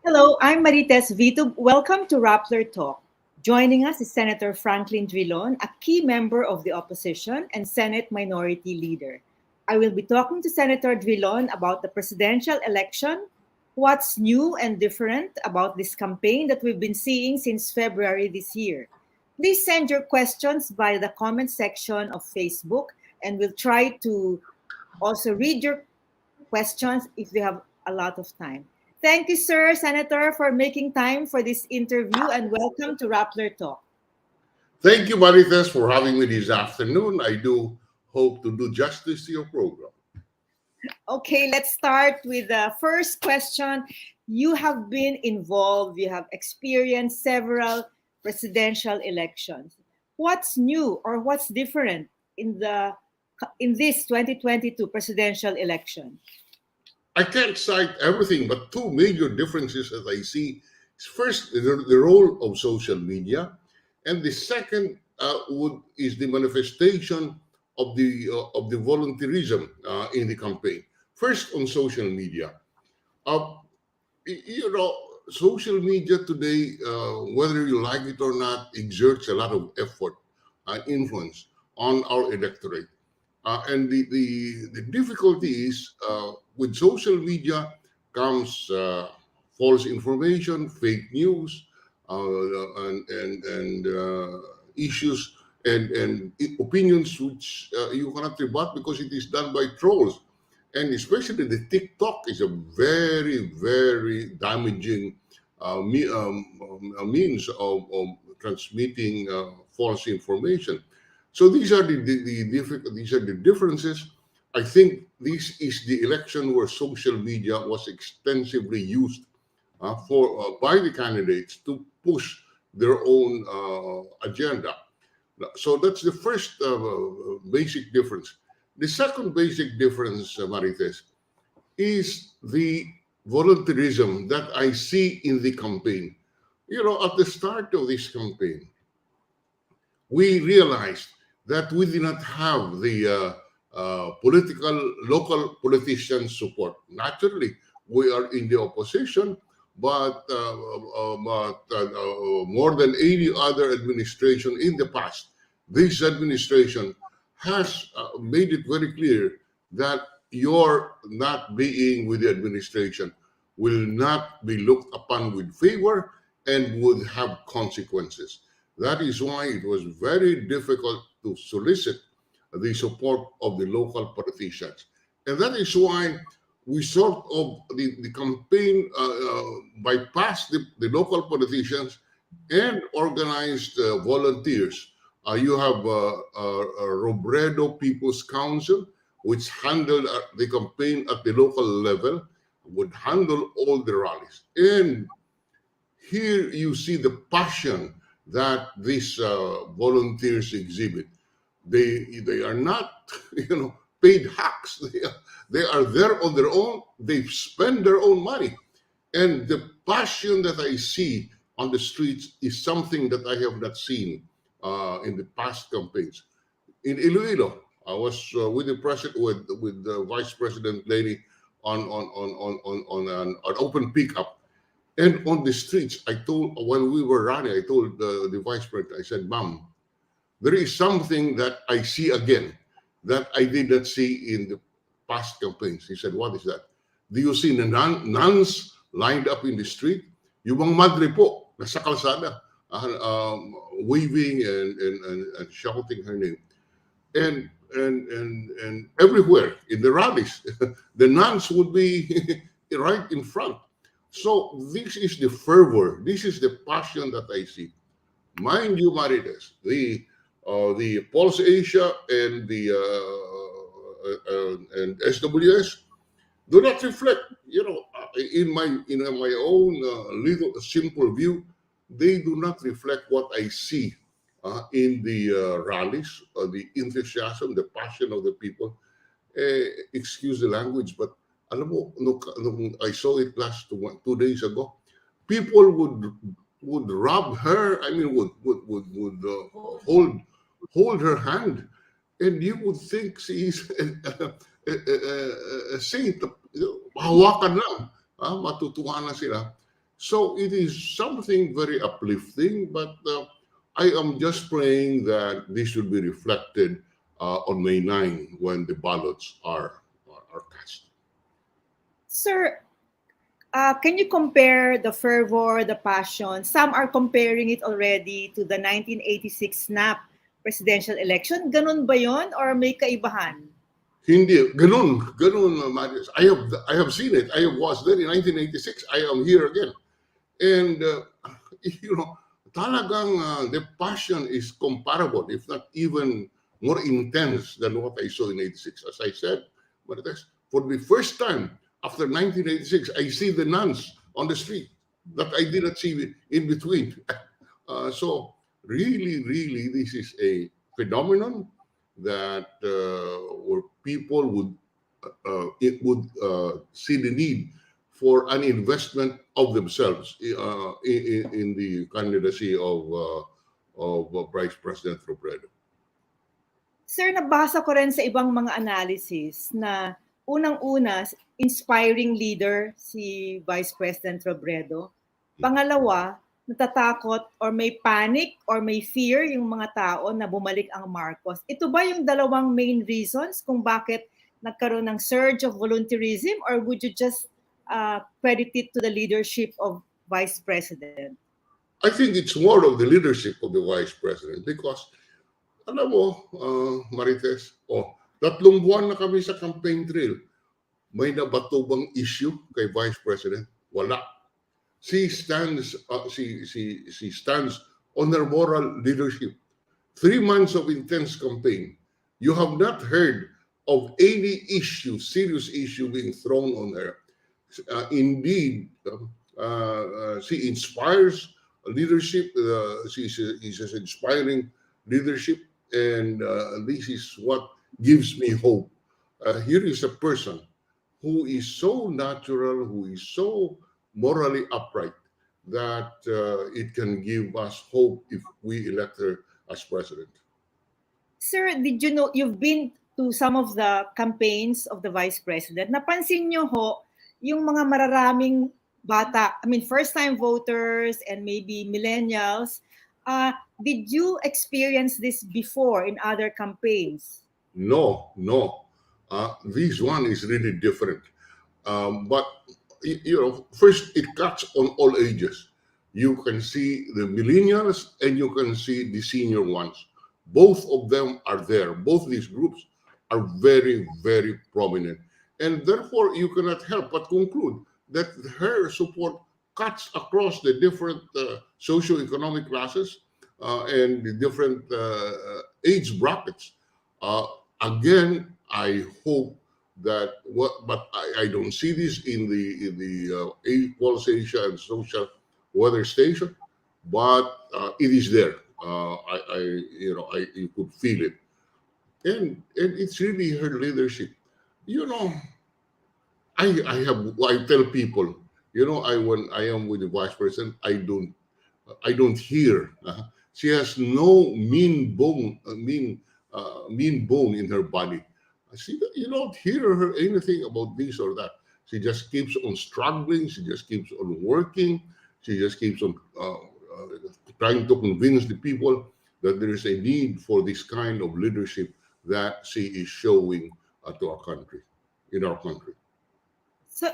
Hello, I'm Marites Vito. Welcome to Rappler Talk. Joining us is Senator Franklin Drilon, a key member of the opposition and Senate Minority Leader. I will be talking to Senator Drilon about the presidential election, what's new and different about this campaign that we've been seeing since February this year. Please send your questions via the comment section of Facebook, and we'll try to also read your questions if we have a lot of time. Thank you, sir, Senator, for making time for this interview and welcome to Rappler Talk. Thank you, Marites, for having me this afternoon. I do hope to do justice to your program. Okay, let's start with the first question. You have been involved, you have experienced several presidential elections. What's new or what's different in this 2022 presidential election? I can't cite everything, but two major differences that I see is first the role of social media, and the second is the manifestation of the volunteerism in the campaign. First, on social media, uh, you know, social media today, whether you like it or not, exerts a lot of effort and influence on our electorate. And the difficulty is with social media comes false information, fake news, and issues and opinions which you cannot rebut because it is done by trolls. And especially the TikTok is a very, very damaging means of transmitting false information. So these are the differences. I think this is the election where social media was extensively used for by the candidates to push their own agenda. So that's the first basic difference. The second basic difference, Marites, is the volunteerism that I see in the campaign. At the start of this campaign, we realized that we did not have the local politicians' support. Naturally, we are in the opposition, but more than any other administration in the past, this administration has made it very clear that your not being with the administration will not be looked upon with favor and would have consequences. That is why it was very difficult to solicit the support of the local politicians. And that is why we sort of, the campaign bypassed the local politicians and organized volunteers. You have Robredo People's Council, which handled the campaign at the local level, would handle all the rallies. And here you see the passion that these volunteers exhibit. They are not paid hacks. They are there on their own. They spend their own money, and the passion that I see on the streets is something that I have not seen in the past campaigns. In Iloilo, I was with the president with the Vice President Leni on an open pickup. And on the streets, while we were running, I told the vice president, I said, Ma'am, there is something that I see again that I did not see in the past campaigns. He said, what is that? Do you see the nuns lined up in the street? Yung mga madre po, nasa kalsada, waving and shouting her name. And everywhere in the rallies, the nuns would be right in front. So this is the fervor, this is the passion that I see. Mind you, Marites, the Pulse Asia and the and SWS do not reflect. In my own little simple view, they do not reflect what I see in the rallies, the enthusiasm, the passion of the people. Excuse the language, but alam mo, nung I saw it last 2 days ago, people would rub her. I mean, would hold her hand, and you would think she is a saint. Hawakan lang, matutuwa na sila. So it is something very uplifting, but I am just praying that this should be reflected on May 9 when the ballots are cast. Sir, can you compare the fervor, the passion? Some are comparing it already to the 1986 snap presidential election. Ganun ba yon or may kaibahan? Hindi, ganun, Marius. I have seen it. I was there in 1986. I am here again. And, you know, talagang the passion is comparable, if not even more intense than what I saw in 86. As I said, Marites, for the first time after 1986, I see the nuns on the street that I did not see in between. So really, really, this is a phenomenon that where people would see the need for an investment of themselves in the candidacy of Vice President Robredo. Sir, nabasa ko rin sa ibang mga analysis na unang-una, inspiring leader si Vice President Robredo. Pangalawa, natatakot or may panic or may fear yung mga tao na bumalik ang Marcos. Ito ba yung dalawang main reasons kung bakit nagkaroon ng surge of volunteerism, or would you just credit it to the leadership of Vice President? I think it's more of the leadership of the Vice President because, alam mo, Marites, 3 buwan na kami sa campaign trail. May nabato bang issue kay Vice President? Wala. She stands on her moral leadership. 3 months of intense campaign. You have not heard of any issue, serious issue being thrown on her. Indeed, she inspires leadership. She's inspiring leadership, and this is what gives me hope. Here is a person who is so natural, who is so morally upright, that it can give us hope if we elect her as president. Sir, did you know, you've been to some of the campaigns of the Vice President. Napansin nyo ho, yung mga mararaming bata, I mean, first-time voters and maybe millennials, did you experience this before in other campaigns? No. This one is really different. But first it cuts on all ages. You can see the millennials and you can see the senior ones. Both of them are there. Both these groups are very, very prominent. And therefore, you cannot help but conclude that her support cuts across the different socioeconomic classes and the different age brackets. Again, I hope that but I don't see this in the Equals Asia and Social Weather Station, but it is there. You could feel it, and it's really her leadership. I tell people, when I am with the Vice President, I don't hear. She has no mean bone in her body. You don't hear her anything about this or that. She just keeps on struggling. She just keeps on working. She just keeps on trying to convince the people that there is a need for this kind of leadership that she is showing to our country, in our country. So,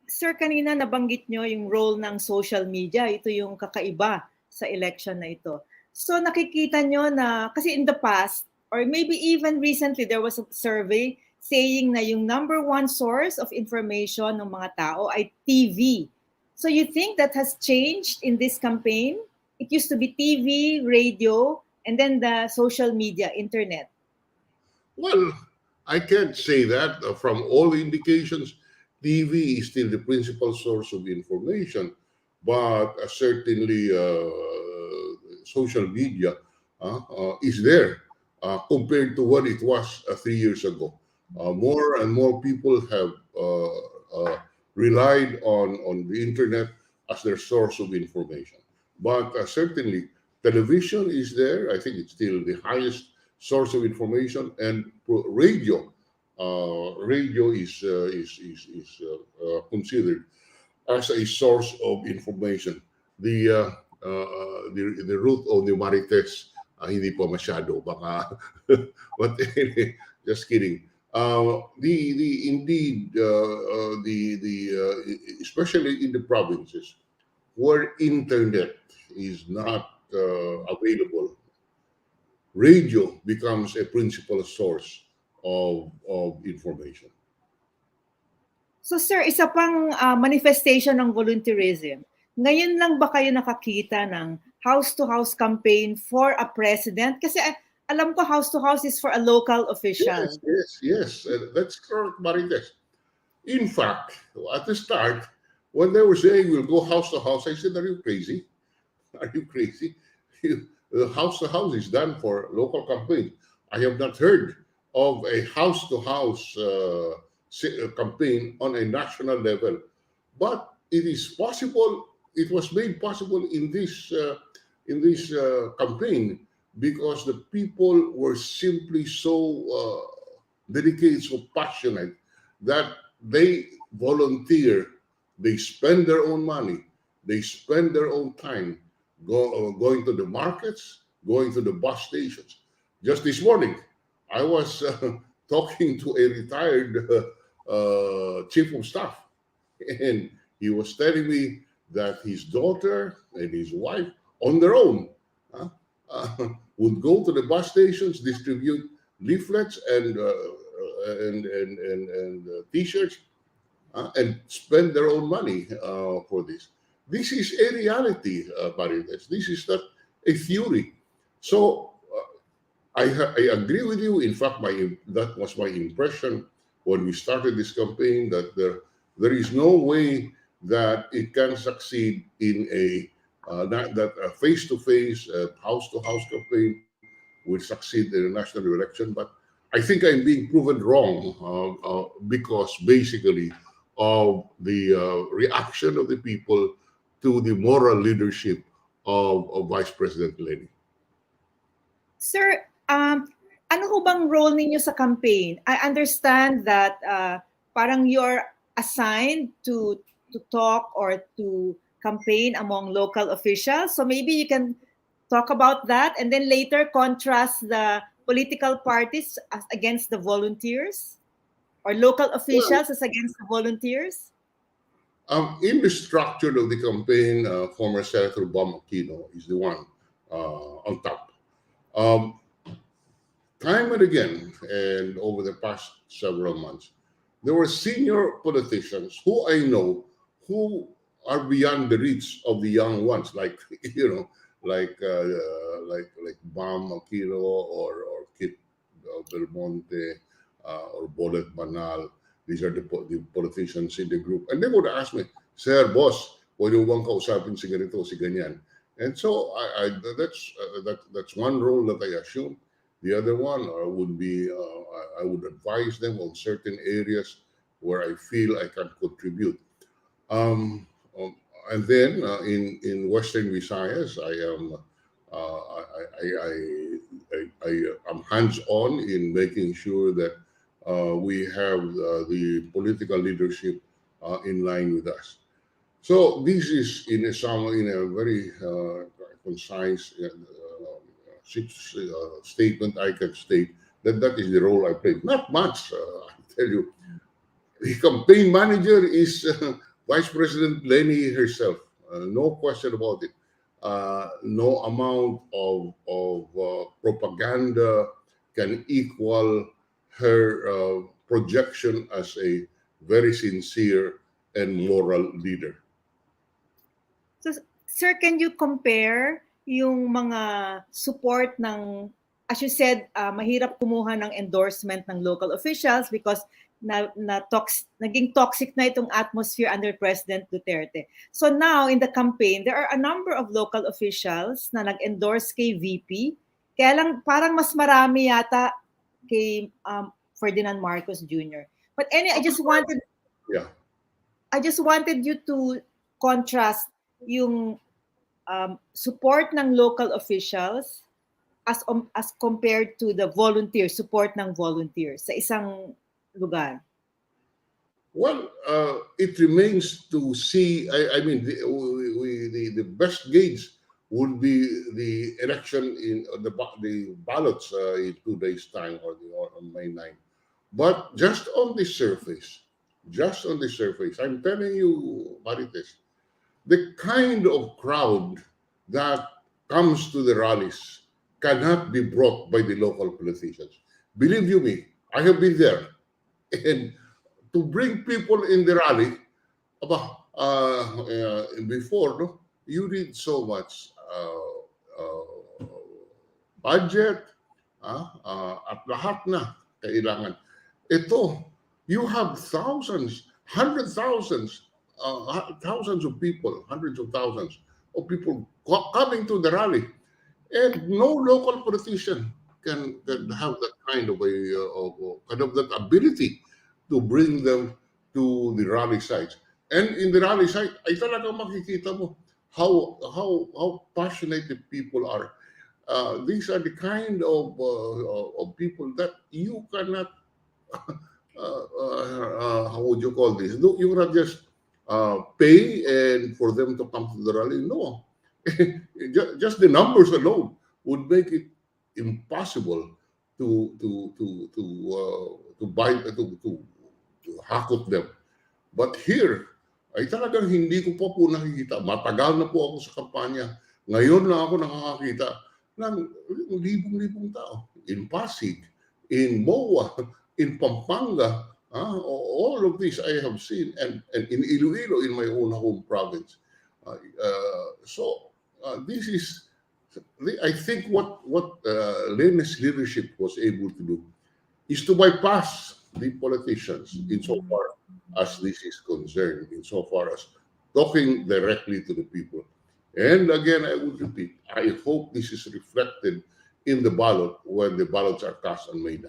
Sir, kanina nabanggit nyo yung role ng social media. Ito yung kakaiba sa election na ito. So, nakikita nyo na, kasi in the past, or maybe even recently, there was a survey saying na yung number one source of information ng mga tao ay TV. So you think that has changed in this campaign? It used to be TV, radio, and then the social media, internet. Well, I can't say that. From all the indications, TV is still the principal source of information, but certainly social media is there. Compared to what it was 3 years ago. More and more people have relied on the internet as their source of information. But certainly, television is there. I think it's still the highest source of information, and radio. Radio is considered as a source of information. The the root of the Marites, hindi pa masyado baka but anyway, just kidding. The indeed the especially in the provinces where internet is not available, radio becomes a principal source of information. So sir, isa pang manifestation ng volunteerism. Ngayon lang ba kayo nakakita ng house-to-house campaign for a president? Kasi alam ko house-to-house is for a local official. Yes. That's correct, Marites. In fact, at the start, when they were saying we'll go house to house, I said, "Are you crazy? Are you crazy? The house to house is done for local campaign. I have not heard of a house to house campaign on a national level, but it is possible. It was made possible in this campaign because the people were simply so dedicated, so passionate that they volunteer, they spend their own money, they spend their own time going to the markets, going to the bus stations. Just this morning, I was talking to a retired chief of staff, and he was telling me that his daughter and his wife, on their own, would go to the bus stations, distribute leaflets and T-shirts, and spend their own money for this. This is a reality, Marites. This is not a theory. So I agree with you. In fact, that was my impression when we started this campaign, that there is no way that it can succeed in a that a face-to-face, house-to-house campaign would succeed in a national election. But I think I'm being proven wrong because basically of the reaction of the people to the moral leadership of Vice President Leni. Sir, ano ho bang role ninyo sa campaign? I understand that parang you're assigned to talk or to campaign among local officials. So maybe you can talk about that and then later contrast the political parties as against the volunteers or local officials as against the volunteers? In the structure of the campaign, former Senator Bam Aquino is the one on top. Time and again, and over the past several months, there were senior politicians who I know who are beyond the reach of the young ones, like like Bam Aquino or Kit Belmonte or Bolet Banal. These are the politicians in the group, and they would ask me, "Sir, boss, pwede mo bang kausapin si ganito, si ganyan?" And so that's one role that I assume. The other one would be I would advise them on certain areas where I feel I can contribute. Um, um, and then in Western Visayas, I am hands-on in making sure that we have the political leadership in line with us. So this is in a very concise statement. I can state that is the role I play. Not much, I tell you. The campaign manager is Vice President Leni herself. No question about it. No amount of propaganda can equal her projection as a very sincere and moral leader. So, sir, can you compare yung mga support ng, as you said, mahirap kumuha ng endorsement ng local officials because naging toxic na itong atmosphere under President Duterte. So now, in the campaign, there are a number of local officials na nag-endorse kay VP. Kaya lang, parang mas marami yata kay Ferdinand Marcos Jr. But anyway, I just wanted you to contrast yung support ng local officials as compared to the support ng volunteers sa isang lugar. Well, it remains to see. I mean, the best gauge would be the election in the ballots in 2 days' time, or on May 9th. But just on the surface, I'm telling you, Marites, the kind of crowd that comes to the rallies cannot be brought by the local politicians. Believe you me, I have been there. And to bring people in the rally, before, no, you need so much budget, at lahat na kailangan. Ito, you have thousands, thousands of people, hundreds of thousands of people coming to the rally, and no local politician can have that kind of kind of that ability to bring them to the rally sites. And in the rally site, ay talagang makikita mo how passionate the people are. These are the kind of people that you cannot, how would you call this? No, you cannot just pay and for them to come to the rally. No, just the numbers alone would make it impossible to buy to hakot them. But here, ay talagang hindi ko pa po nakikita. Matagal na po ako sa kampanya. Ngayon lang ako nakakakita ng libong-libong tao. In Pasig, in MOA, in Pampanga, all of this I have seen. And in Iloilo, in my own home province. This is, I think what Leni's leadership was able to do is to bypass the politicians insofar as this is concerned, insofar as talking directly to the people. And again, I would repeat, I hope this is reflected in the ballot when the ballots are cast on May 9.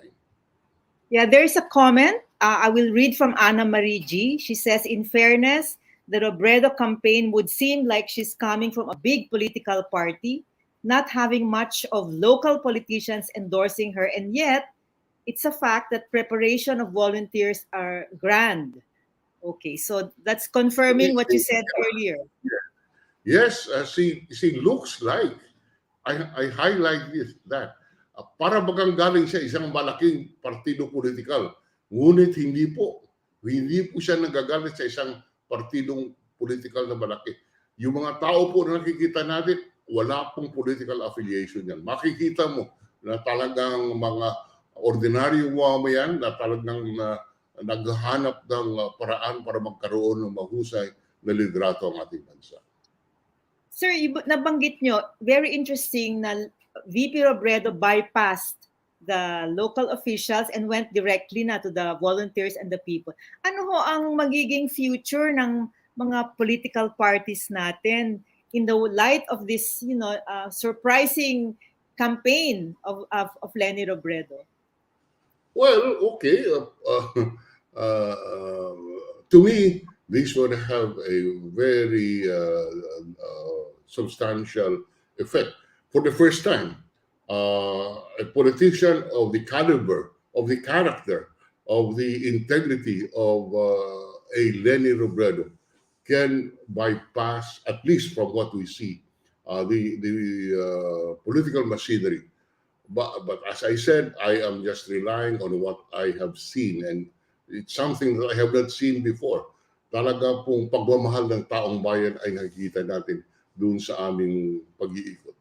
Yeah, there's a comment. I will read from Anna Marie G. She says, in fairness, the Robredo campaign would seem like she's coming from a big political party, not having much of local politicians endorsing her, and yet it's a fact that preparation of volunteers are grand. Okay, so that's confirming what you said earlier. Yes, she looks like, I highlight that. Para bagang galing siya isang malaking partido politikal. Ngunit hindi po siya nagagalit sa isang partidong politikal na malaki. Yung mga tao po na nakikita natin, wala pong political affiliation yan. Makikita mo na talagang mga ordinaryong mamayan na talagang naghahanap ng paraan para magkaroon ng mahusay na liderato ang ating bansa. Sir, nabanggit nyo, very interesting na VP Robredo bypassed the local officials and went directly na to the volunteers and the people. Ano ho ang magiging future ng mga political parties natin in the light of this, surprising campaign of Leni Robredo? Well, okay. To me, this would have a very substantial effect. For the first time, a politician of the caliber, of the character, of the integrity of a Leni Robredo can bypass, at least from what we see, the political machinery. But as I said, I am just relying on what I have seen, and it's something that I have not seen before. Talaga pong pagmamahal ng taong bayan ay nakikita natin dun sa aming pag-iikot.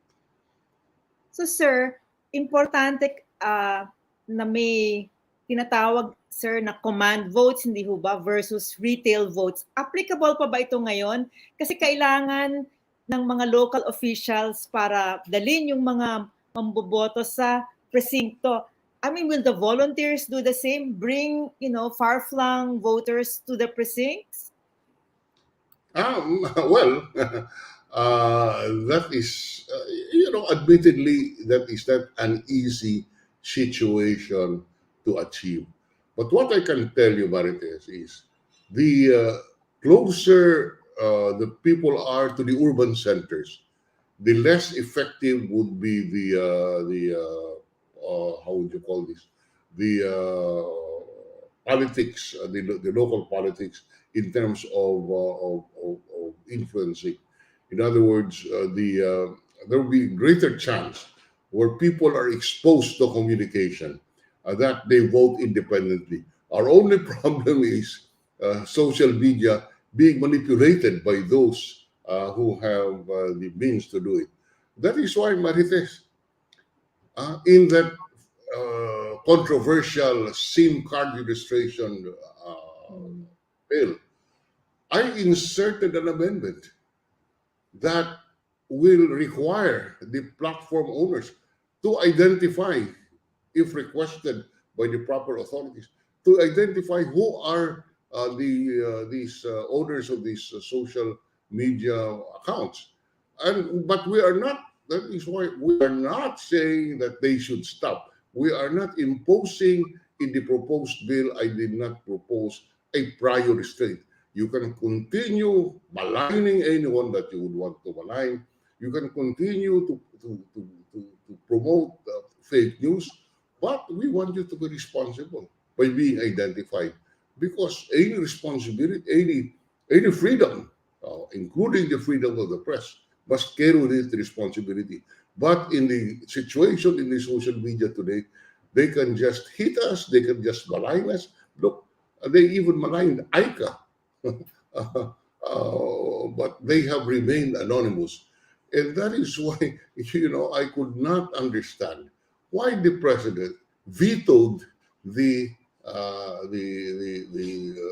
So sir, importante na may tinatawag, sir, na command votes, hindi ho ba, versus retail votes. Applicable pa ba ito ngayon? Kasi kailangan ng mga local officials para dalhin yung mga mamboboto sa presinto. I mean, will the volunteers do the same? Bring, far-flung voters to the precincts? Well, that is, admittedly, that is not an easy situation to achieve. But what I can tell you, Marites, is the closer the people are to the urban centers, the less effective would be the how would you call this? The politics, the local politics, in terms of influencing. In other words, there will be greater chance where people are exposed to communication that they vote independently. Our only problem is social media being manipulated by those who have the means to do it. That is why, Marites, in that controversial SIM card registration Mm. bill, I inserted an amendment that will require the platform owners to identify, if requested by the proper authorities, to identify who are these owners of these social media accounts. And but we are not. That is why we are not saying that they should stop. We are not imposing in the proposed bill. I did not propose a prior restraint. You can continue maligning anyone that you would want to malign. You can continue to promote fake news, but we want you to be responsible by being identified. Because any responsibility, any freedom, including the freedom of the press, must carry with it the responsibility. But in the situation in the social media today, they can just hit us, they can just malign us. Look, they even maligned ICA, but they have remained anonymous. And that is why, I could not understand why the president vetoed the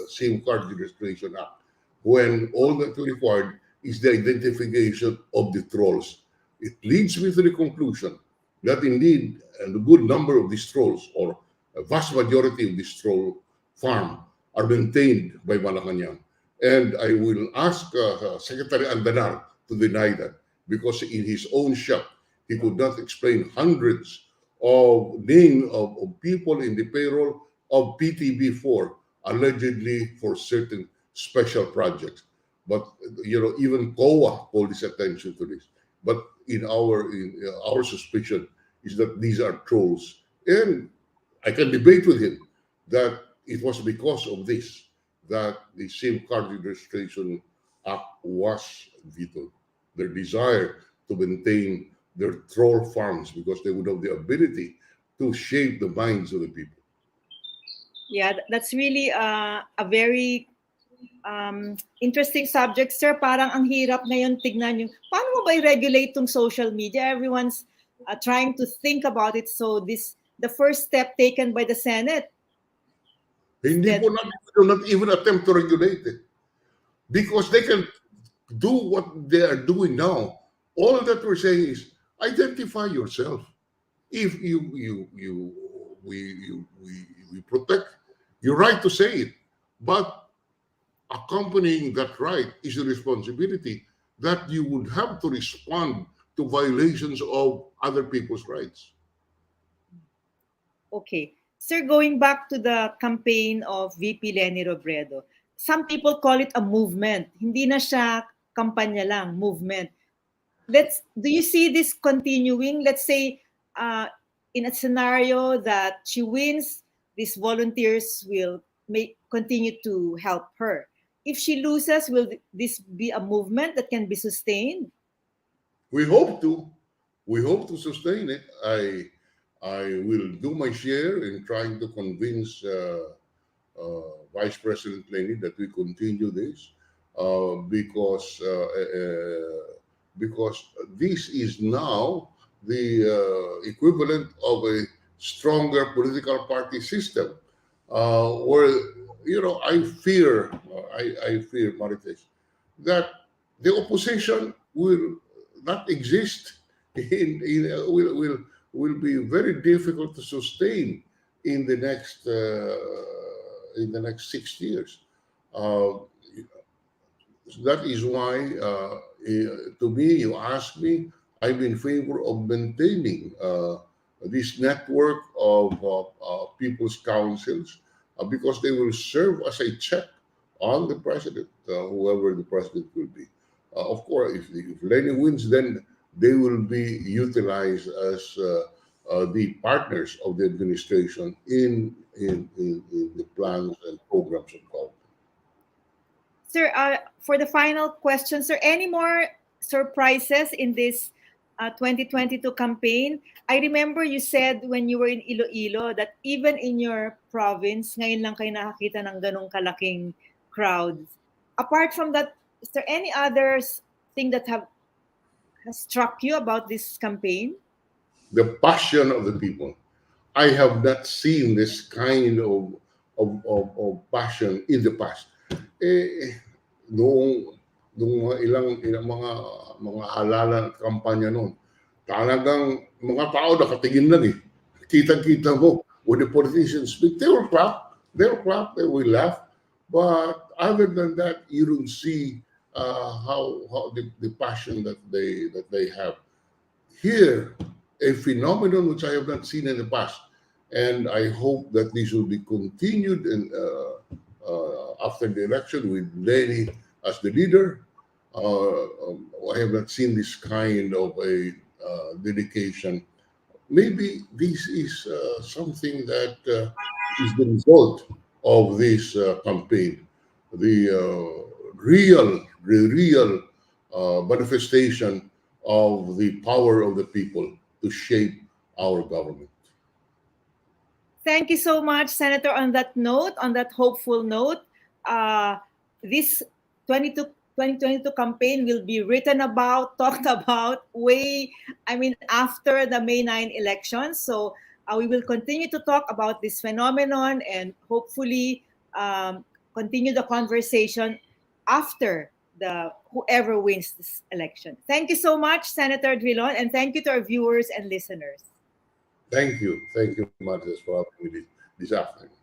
SIM card registration act when all that required is the identification of the trolls. It leads me to the conclusion that indeed a good number of these trolls, or a vast majority of these troll farm, are maintained by Malacanang. And I will ask Secretary Aldanar to deny that, because in his own shop, he could not explain hundreds of names of people in the payroll of PTB4, allegedly for certain special projects. But even COA called his attention to this. But in our suspicion is that these are trolls, and I can debate with him that it was because of this that the SIM card registration act was vetoed. Their desire to maintain their troll farms because they would have the ability to shape the minds of the people. Yeah, that's really a very interesting subject, sir. Parang ang hirap ngayon tignan yung, paano mo ba i-regulate tong social media? Everyone's trying to think about it. So the first step taken by the Senate is Hindi that, po natin do not even attempt to regulate it because they can do what they are doing now. All that we're saying is identify yourself. If we protect your right to say it, but accompanying that right is the responsibility that you would have to respond to violations of other people's rights. okay. Sir, going back to the campaign of VP Leni Robredo, some people call it a movement. Hindi na siya kampanya lang, movement. Do you see this continuing? Let's say in a scenario that she wins, these volunteers will continue to help her. If she loses, will this be a movement that can be sustained? We hope to. We hope to sustain it. I will do my share in trying to convince Vice President Leni that we continue this because this is now the equivalent of a stronger political party system, where I fear, Marites, that the opposition will not exist. Will be very difficult to sustain in the next 6 years. Uh, that is why, to me, you ask me, I'm in favor of maintaining this network of people's councils because they will serve as a check on the president, whoever the president will be. Of course, if Lenny wins, then they will be utilized as the partners of the administration in the plans and programs of government. Sir, for the final question, sir, any more surprises in this 2022 campaign? I remember you said when you were in Iloilo that even in your province, ngayon lang kayo nakakita ng ganong kalaking crowds. Apart from that, is there any others thing that has struck you about this campaign? The passion of the people. I have not seen this kind of passion in the past. Noong mga ilang mga halalan at kampanya noon, talagang mga tao nakatingin lang eh. Kita-kita mo when the politicians speak, they will clap, they will laugh. But other than that, you don't see how the passion that they have. Here, a phenomenon which I have not seen in the past, and I hope that this will be continued and after the election with Leni as the leader. I have not seen this kind of a dedication. Maybe this is something that is the result of this campaign, the real manifestation of the power of the people to shape our government. Thank you so much, Senator. On that note, on that hopeful note, this 2022 campaign will be written about, talked about after the May 9 elections. So we will continue to talk about this phenomenon and hopefully continue the conversation after whoever wins this election. Thank you so much, Senator Drilon, and thank you to our viewers and listeners. Thank you, Marcus, for having me this afternoon.